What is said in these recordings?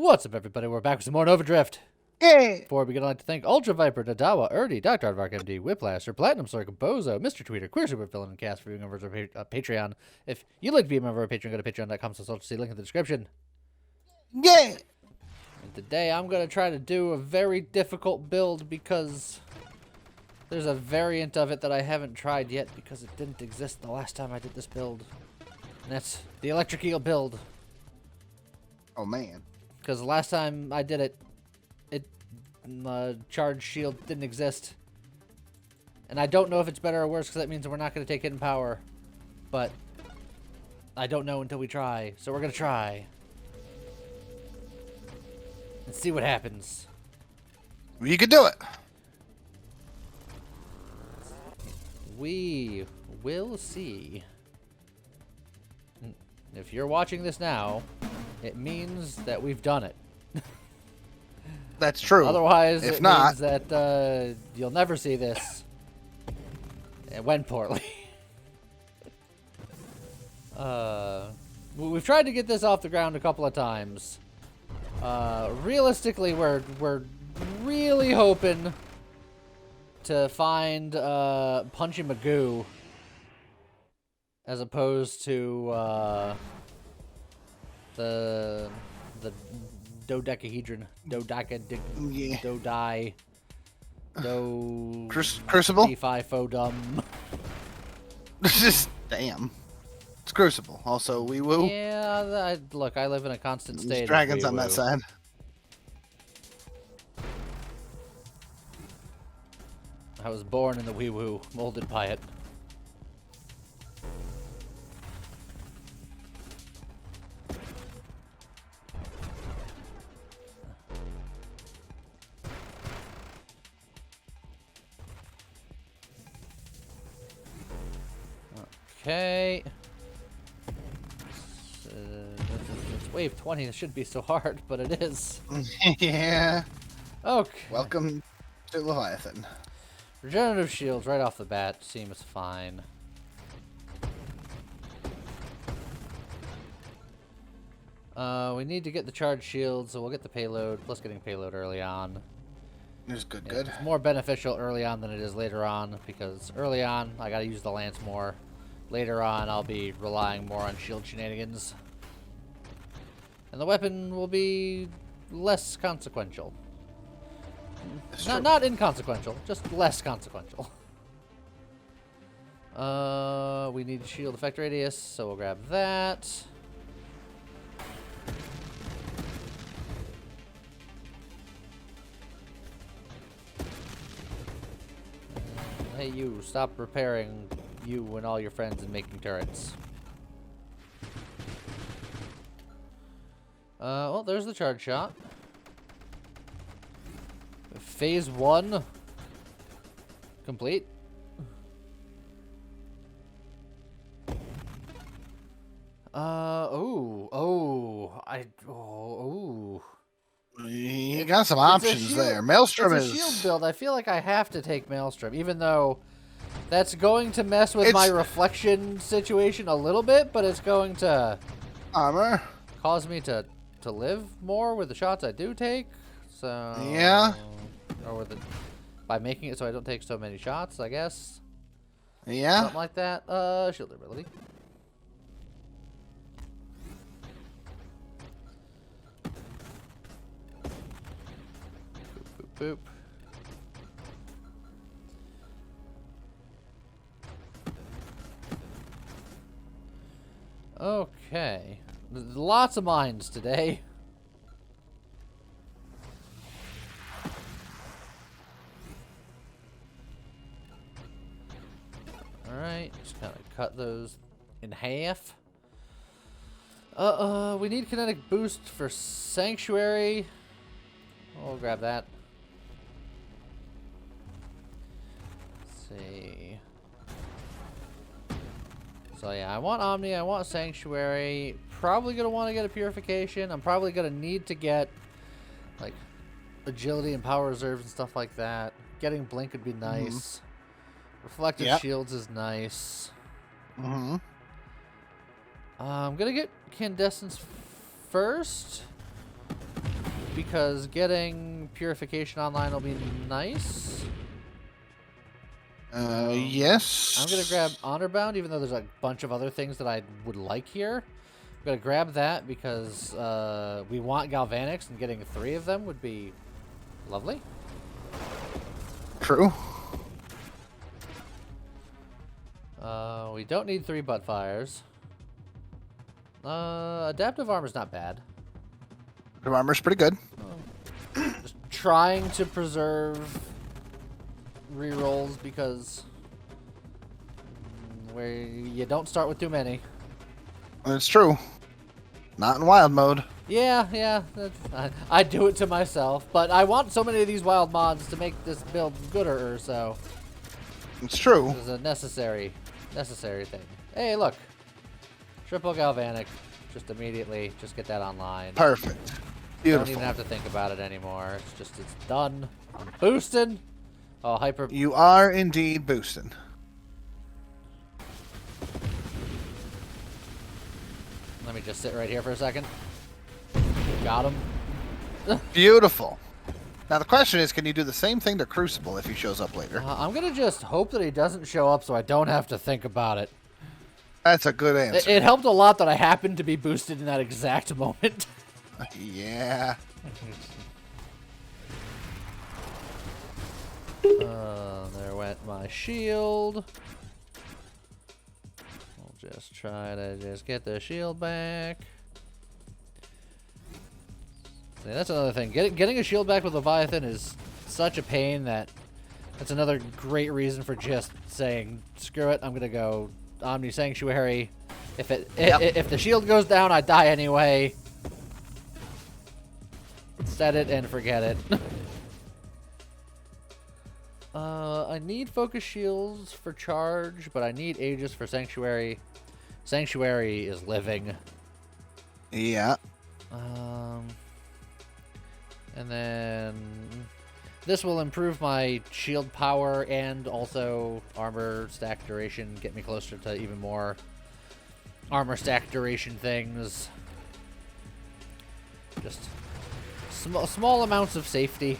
What's up, everybody? We're back with some more Nova Drift. Yay! Before we begin, I'd like to thank Ultra Viper, Dadawa, Erdy, Dr. Aardvark MD, Whiplasher, Platinum Circle, Bozo, Mr. Tweeter, Queer Super Villain, and Cast for being members of our Patreon. If you'd like to be a member of our Patreon, go to patreon.com/see link in the description. Yay! And today I'm going to try to do a very difficult build because there's a variant of it that I haven't tried yet because it didn't exist the last time I did this build. And that's the Electric Eel build. Oh, man. Because the last time I did it, charge shield didn't exist. And I don't know if it's better or worse because that means we're not going to take hidden power. But I don't know until we try. So we're going to try. And see what happens. You could do it. We will see. If you're watching this now, it means that we've done it. That's true. Otherwise, if it not, means that you'll never see this. It went poorly. We've tried to get this off the ground a couple of times. Realistically, we're really hoping to find Punchy Magoo as opposed to the dodecahedron, yeah. dodai, Crucible? D5 fodum. Just damn. It's Crucible. Also, wee woo. Yeah, look, I live in a constant state. There's dragons of on that side. I was born in the wee woo, molded by it. Okay. It's wave 20. It shouldn't be so hard, but it is. Yeah. Okay. Welcome to Leviathan. Regenerative shields right off the bat seems fine. We need to get the charge shield, so we'll get the payload, plus getting payload early on. It's good, Yeah, good. it's more beneficial early on than it is later on, because early on, I gotta use the lance more. Later on, I'll be relying more on shield shenanigans. And the weapon will be less consequential. Not inconsequential, just less consequential. We need shield effect radius, so we'll grab that. Hey, you, stop repairing you and all your friends and making turrets. Well, there's the charge shot. Phase 1 complete. You got some options there. Maelstrom it's a shield build. I feel like I have to take Maelstrom, even though that's going to mess with my reflection situation a little bit, but it's going to armor cause me to live more with the shots I do take. So yeah, or with by making it so I don't take so many shots, I guess. Yeah, something like that. Shield ability. Boop, boop, boop. Okay. There's lots of mines today. Alright, just kind of cut those in half. We need kinetic boost for Sanctuary. We'll grab that. Let's see. So yeah, I want Omni, I want Sanctuary. Probably gonna want to get a Purification. I'm probably gonna need to get like Agility and Power Reserves and stuff like that. Getting Blink would be nice. Reflective Shields is nice. I'm gonna get Candescence first. because getting purification online will be nice. Yes. I'm gonna grab Honor Bound, even though there's a bunch of other things that I would like here. I'm gonna grab that because we want Galvanics, and getting 3 of them would be lovely. True. We don't need 3 butt fires. Adaptive armor's not bad. The armor's pretty good. Just trying to preserve rerolls because where you don't start with too many. It's true. Not in wild mode. Yeah, I do it to myself, but I want so many of these wild mods to make this build gooder, so It's true. this is a necessary thing. Hey, look, triple galvanic, just immediately, just get that online. Perfect. Beautiful. Don't even have to think about it anymore. It's done. I'm boosting. Oh, hyper. You are indeed boosting. Let me just sit right here for a second. Got him. Beautiful. Now the question is, can you do the same thing to Crucible if he shows up later? I'm gonna just hope that he doesn't show up so I don't have to think about it. That's a good answer. It helped a lot that I happened to be boosted in that exact moment. Yeah. There went my shield. We'll just try to just get the shield back. See, that's another thing. Getting a shield back with Leviathan is such a pain that that's another great reason for just saying, screw it, I'm gonna go Omni Sanctuary. If the shield goes down, I die anyway. Set it and forget it. I need focus shields for charge, but I need Aegis for Sanctuary. Sanctuary is living. Yeah. And then this will improve my shield power and also armor stack duration, get me closer to even more armor stack duration things. Just small amounts of safety.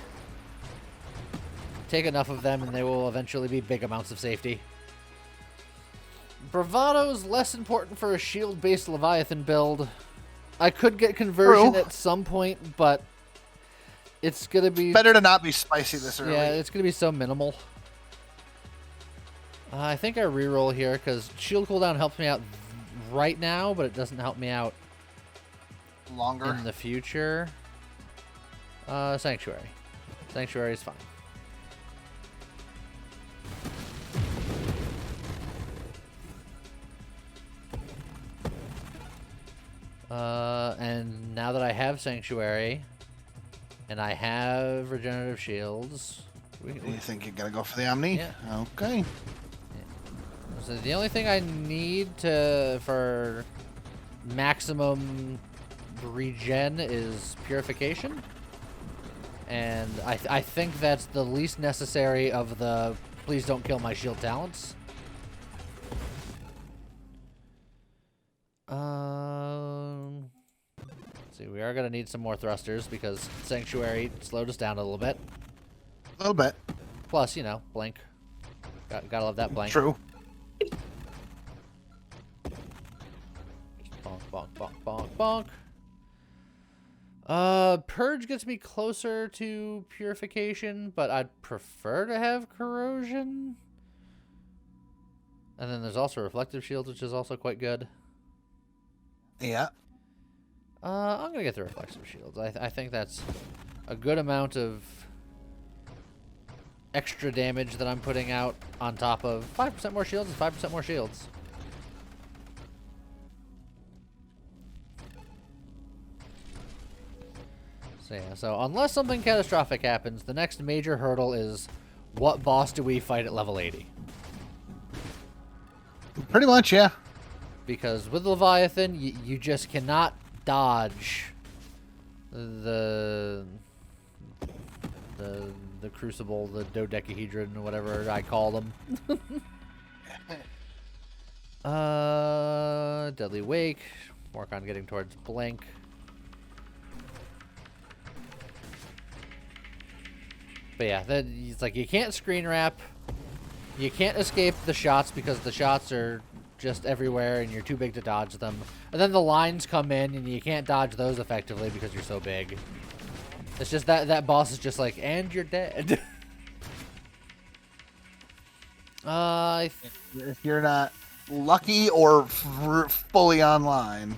Take enough of them and they will eventually be big amounts of safety. Bravado is less important for a shield-based Leviathan build. I could get conversion at some point, but it's gonna be better to not be spicy this early. Yeah, it's gonna be so minimal. I think I reroll here because shield cooldown helps me out right now, but it doesn't help me out longer in the future. Sanctuary. Sanctuary is fine. And now that I have Sanctuary, and I have regenerative shields. You think you're gonna go for the Omni? Yeah. Okay. So the only thing I need for maximum regen is purification. And I think that's the least necessary of the please don't kill my shield talents. Let's see, we are gonna need some more thrusters because Sanctuary slowed us down a little bit. A little bit. Plus, you know, blink. Gotta love that blink. True. Bonk, bonk, bonk, bonk, bonk. Purge gets me closer to purification, but I'd prefer to have corrosion. And then there's also reflective shield, which is also quite good. Yeah. I'm gonna get the reflective shields. I think that's a good amount of extra damage that I'm putting out on top of 5% more shields and 5% more shields. So yeah, so unless something catastrophic happens, the next major hurdle is what boss do we fight at level 80? Pretty much, yeah. Because with Leviathan, you just cannot dodge the Crucible, the dodecahedron, whatever I call them. Deadly Wake. Work on getting towards Blink. But yeah, it's like you can't screen wrap. You can't escape the shots because the shots are just everywhere and you're too big to dodge them. And then the lines come in and you can't dodge those effectively because you're so big. It's just that boss is just like, and you're dead. If you're not lucky or fully online.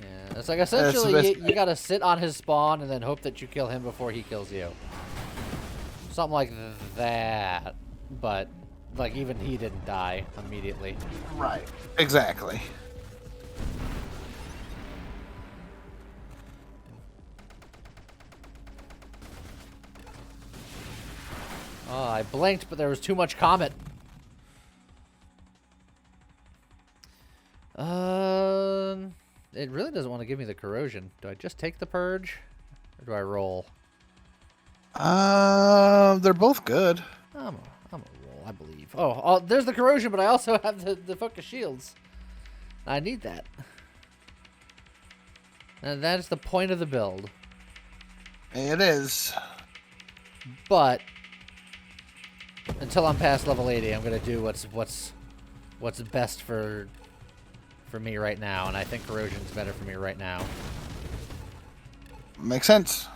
Yeah, it's like essentially you gotta sit on his spawn and then hope that you kill him before he kills you. Something like that. But, like, even he didn't die immediately. Right. Exactly. Oh, I blinked, but there was too much comet. It really doesn't want to give me the corrosion. Do I just take the purge? Or do I roll? They're both good. I'm a roll, I believe. Oh, there's the corrosion, but I also have the focus shields. I need that. And that is the point of the build. It is. But until I'm past level 80, I'm gonna do what's best for me right now, and I think corrosion's better for me right now. Makes sense.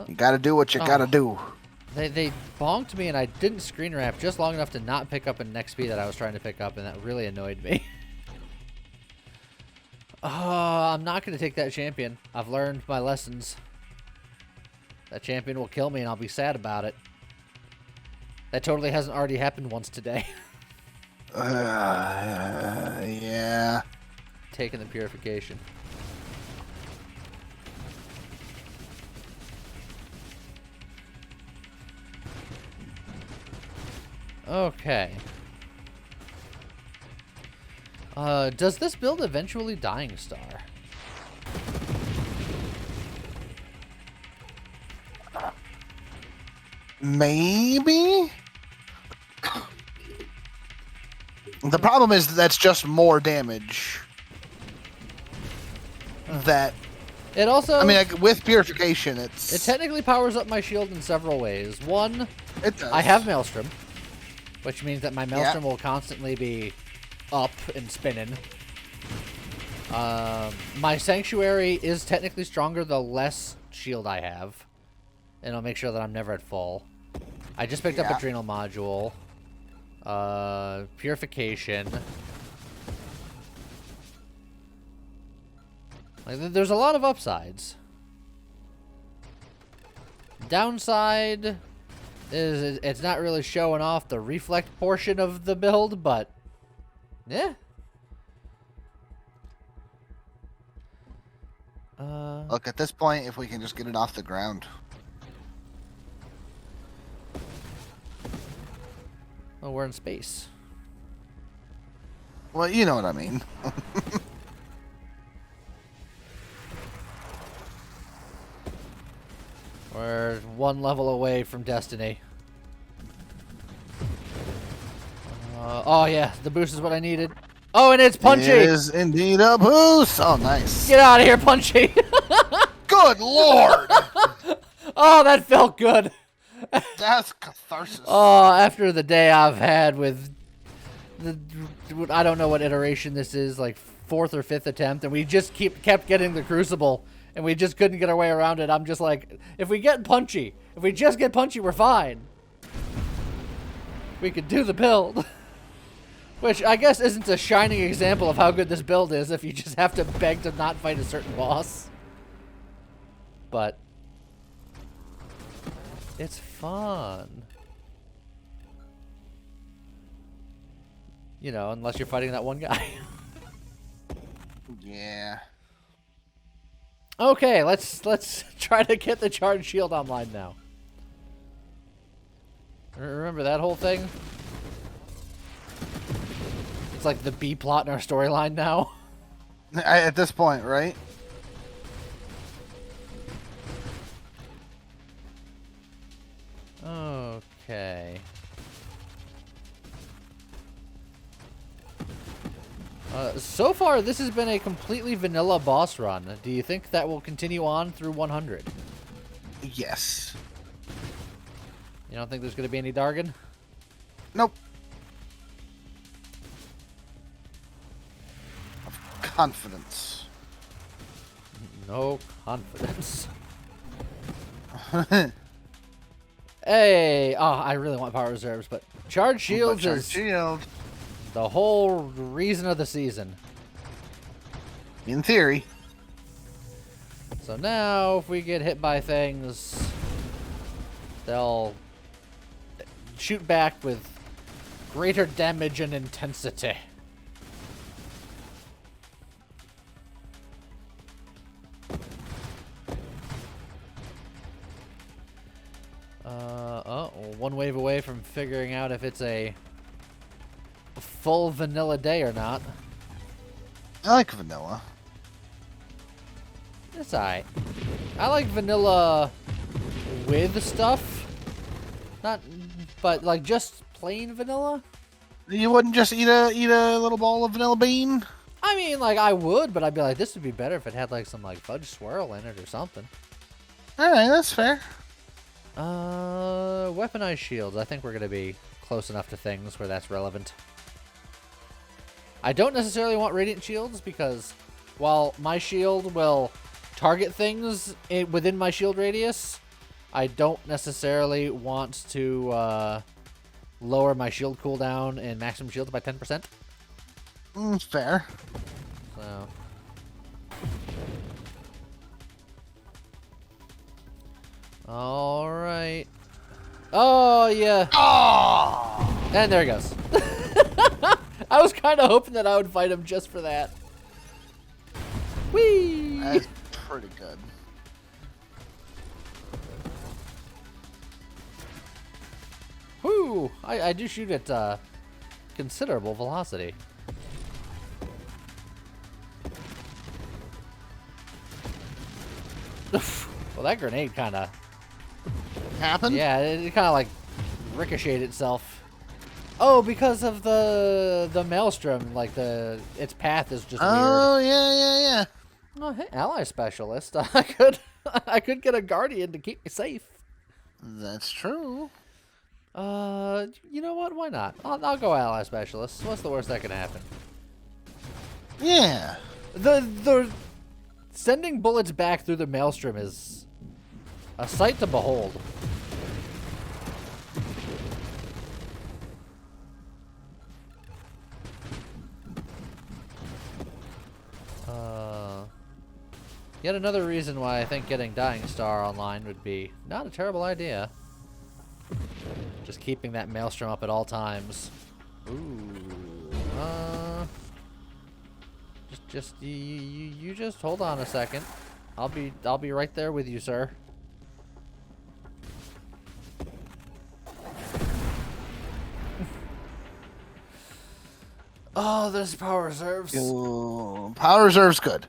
You gotta do what you gotta do. They bonked me, and I didn't screen wrap just long enough to not pick up an XP that I was trying to pick up, and that really annoyed me. I'm not going to take that champion. I've learned my lessons. That champion will kill me, and I'll be sad about it. That totally hasn't already happened once today. Yeah. Taking the purification. Okay. Does this build eventually Dying Star? Maybe? The problem is that's just more damage. That... It also... I mean, like, with purification, It technically powers up my shield in several ways. One, it does. I have Maelstrom, which means that my Maelstrom will constantly be up and spinning. My Sanctuary is technically stronger the less shield I have. And it'll make sure that I'm never at full. I just picked up Adrenal Module. Purification. Like, there's a lot of upsides. Downside is it's not really showing off the reflect portion of the build, but yeah. Look, at this point, if we can just get it off the ground. Oh, we're in space. Well, you know what I mean. We're one level away from Destiny. Oh yeah, the boost is what I needed. Oh, and it's Punchy! It is indeed a boost! Oh, nice. Get out of here, Punchy! Good lord! Oh, that felt good. That's catharsis. Oh, after the day I've had with I don't know what iteration this is, like 4th or 5th attempt, and we just kept getting the Crucible, and we just couldn't get our way around it. I'm just like, if we just get Punchy, we're fine. We could do the build. Which I guess isn't a shining example of how good this build is if you just have to beg to not fight a certain boss. But it's fun. You know, unless you're fighting that one guy. Yeah. Okay, let's try to get the charged shield online now. Remember that whole thing? It's like the B plot in our storyline now. At this point, right? Okay. So far, this has been a completely vanilla boss run. Do you think that will continue on through 100? Yes. You don't think there's going to be any Dargon? Nope. Confidence. No confidence. Hey! Oh, I really want power reserves, but charge shields is Shield. the whole reason of the season. In theory. So now, if we get hit by things, they'll shoot back with greater damage and intensity. Oh, one wave away from figuring out if it's a full vanilla day or not. I like vanilla. It's alright. I like vanilla with stuff. Not, but like just plain vanilla. You wouldn't just eat a little ball of vanilla bean? I mean, like I would, but I'd be like, this would be better if it had like some like fudge swirl in it or something. Alright, that's fair. Weaponized shields. I think we're gonna be close enough to things where that's relevant. I don't necessarily want radiant shields because while my shield will target things within my shield radius, I don't necessarily want to lower my shield cooldown and maximum shields by 10%. Fair. So. All right. Oh, yeah. Oh! And there he goes. I was kind of hoping that I would fight him just for that. Whee! That's pretty good. Whoo! I do shoot at considerable velocity. Well, that grenade kind of... Happened? Yeah, it kind of like ricocheted itself. Oh, because of the maelstrom, like its path is just Oh, weird. yeah. Oh, hey, ally specialist. I could get a guardian to keep me safe. That's true. You know what? Why not? I'll go ally specialist. What's the worst that can happen? Yeah. The sending bullets back through the maelstrom is a sight to behold. Yet another reason why I think getting Dying Star online would be not a terrible idea. Just keeping that maelstrom up at all times. Ooh. You just hold on a second. I'll be right there with you, sir. Oh, there's power reserves. Ooh, power reserve's good.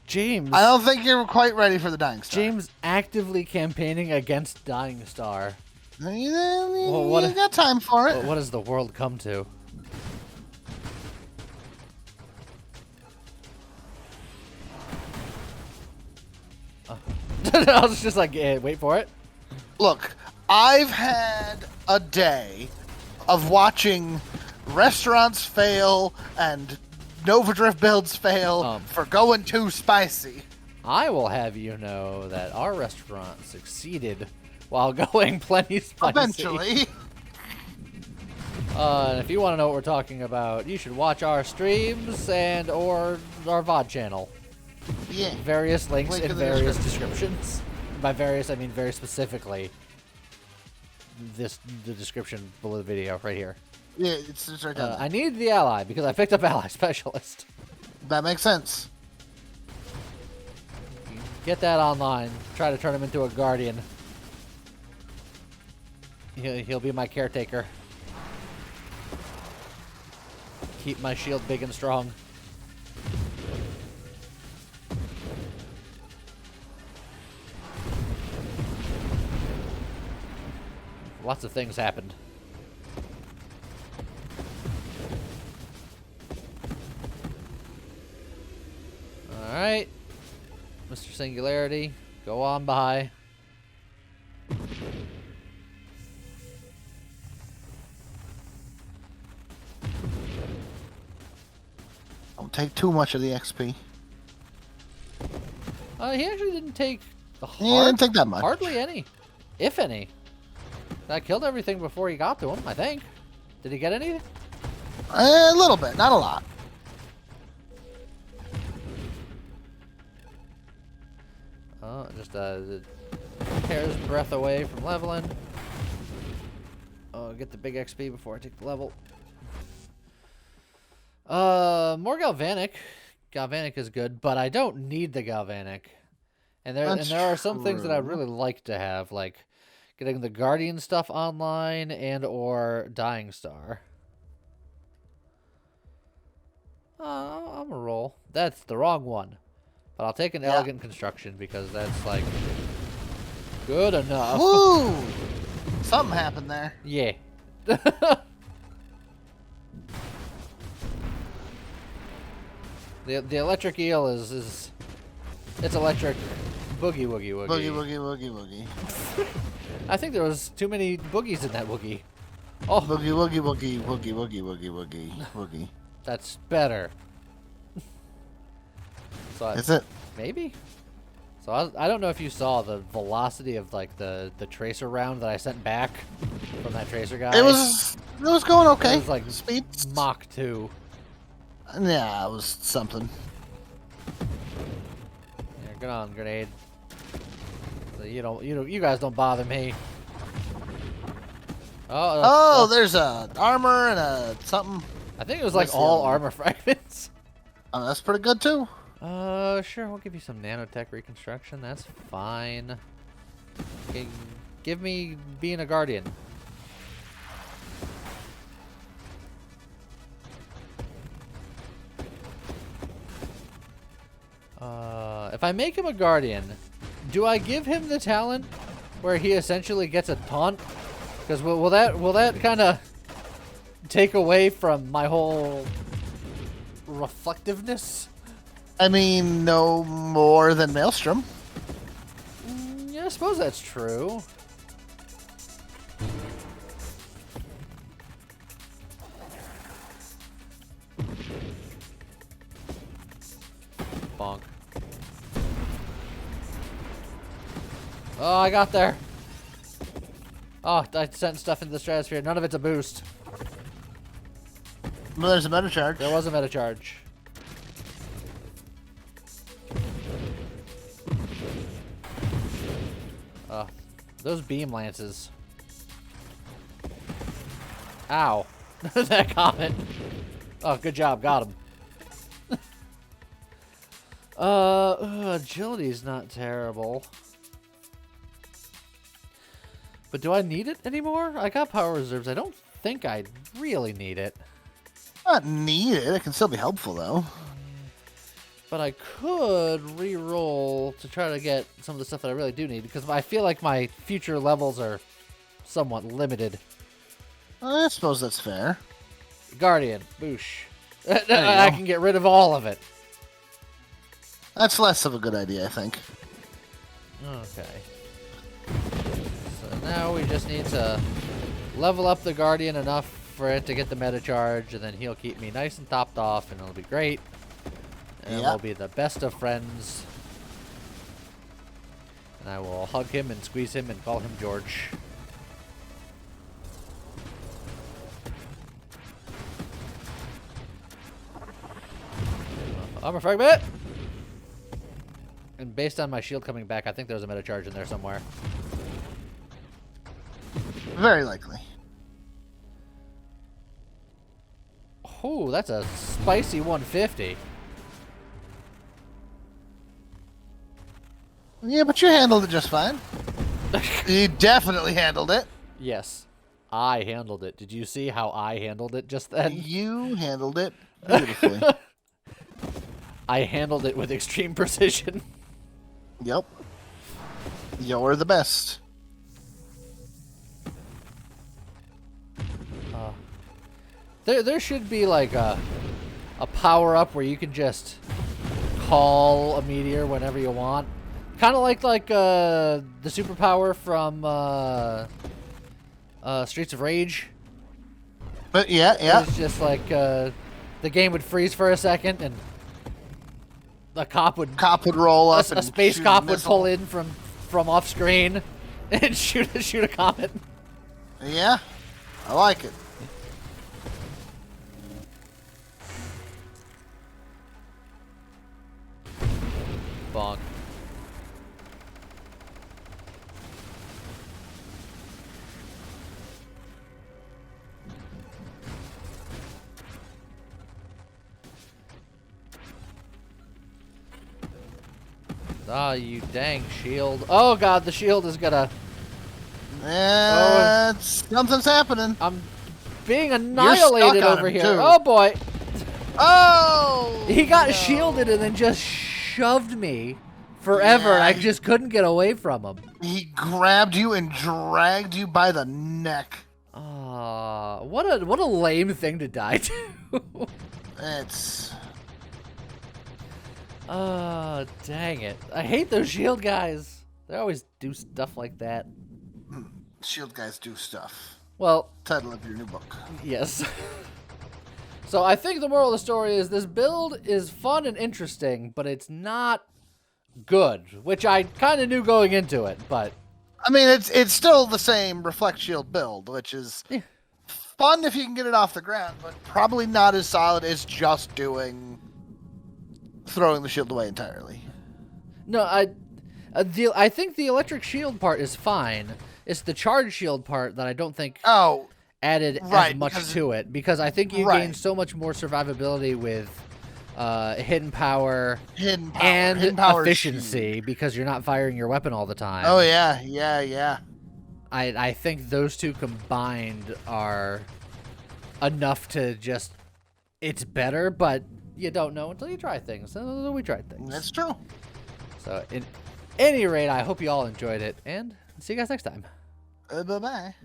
James. I don't think you're quite ready for the Dying Star. James actively campaigning against Dying Star. You Well, got time for it. What has the world come to? I was just like, wait for it. Look, I've had a day of watching restaurants fail and Nova Drift builds fail for going too spicy. I will have you know that our restaurant succeeded while going plenty spicy. Eventually. And if you want to know what we're talking about, you should watch our streams and or our VOD channel. Yeah. Various links Link in in the various descriptions. By various, I mean very specifically the description below the video right here. Yeah, it's right down there. I need the ally because I picked up ally specialist. That makes sense. Get that online. Try to turn him into a guardian. He'll be my caretaker. Keep my shield big and strong. Lots of things happened. Alright. Mr. Singularity, Go on by. Don't take too much of the XP. He actually didn't take He didn't take that much. Hardly any, if any. I killed everything before he got to him, I think. Did he get any? A little bit, not a lot. Oh, just a hair's breadth away from leveling. Oh, get the big XP before I take the level. More Galvanic. Galvanic is good, but I don't need the Galvanic. And there are some things that I'd really like to have, like getting the Guardian stuff online and or Dying Star. I'm a roll. That's the wrong one. But I'll take an Elegant Construction because that's like good enough. Woo! Something happened there. Yeah. The electric eel is it's electric. Boogie woogie woogie. Boogie woogie woogie woogie. I think there was too many boogies in that woogie. Oh. Boogie woogie woogie woogie woogie woogie woogie woogie. That's better. So Is it? Maybe. So I don't know if you saw the velocity of like the tracer round that I sent back from that tracer guy. It was going okay. It was like speed Mach 2. Yeah, it was something. Yeah, good on, grenade. So you guys don't bother me. Oh, there's a armor and a something. I think it was like all armor fragments. Oh, that's pretty good too. Sure, we'll give you some nanotech reconstruction. That's fine. Okay, give me being a guardian. If I make him a guardian, do I give him the talent where he essentially gets a taunt? Because will that kind of take away from my whole reflectiveness? I mean, no more than Maelstrom. Yeah, I suppose that's true. Bonk. Oh, I got there. Oh, I sent stuff into the stratosphere. None of it's a boost. Well, there's a meta charge. There was a meta charge. Those beam lances. Ow. That comet. Oh, good job. Got him. Agility's not terrible. But do I need it anymore? I got power reserves. I don't think I really need it. Not need it. It can still be helpful, though. But I could re-roll to try to get some of the stuff that I really do need, because I feel like my future levels are somewhat limited. I suppose that's fair. Guardian. Boosh. I can get rid of all of it. That's less of a good idea, I think. Okay. So now we just need to level up the Guardian enough for it to get the meta charge, and then he'll keep me nice and topped off, and it'll be great. And we'll be the best of friends. And I will hug him and squeeze him and call him George. Armor fragment! And based on my shield coming back, I think there's a meta charge in there somewhere. Very likely. Oh, that's a spicy 150. Yeah, but you handled it just fine. You definitely handled it. Yes, I handled it. Did you see how I handled it just then? You handled it beautifully. I handled it with extreme precision. Yep. You're the best. There should be like a power-up where you can just call a meteor whenever you want. Kind of like the superpower from Streets of Rage. But yeah. It's just like the game would freeze for a second and the cop would roll up. A space cop would pull in from off screen and shoot a comet. Yeah, I like it. Bonk. Ah, you dang shield. Oh god, the shield is gonna... Something's happening. I'm being annihilated over here. Too. Oh boy. Oh! He got shielded and then just shoved me forever, and I just couldn't get away from him. He grabbed you and dragged you by the neck. Ah, what a lame thing to die to. It's... Oh, dang it. I hate those shield guys. They always do stuff like that. Shield guys do stuff. Well, Title of your new book. Yes. So I think the moral of the story is this build is fun and interesting, but it's not good, which I kind of knew going into it, but... I mean, it's still the same Reflect Shield build, which is fun if you can get it off the ground, but probably not as solid as just throwing the shield away entirely. No, I think the electric shield part is fine. It's the charge shield part that I don't think added as much to it, because I think you gain so much more survivability with hidden power and efficiency because you're not firing your weapon all the time. Oh yeah. I think those two combined are enough to just... It's better, but you don't know until you try things. So we tried things. That's true. So, at any rate, I hope you all enjoyed it, and see you guys next time. Bye-bye.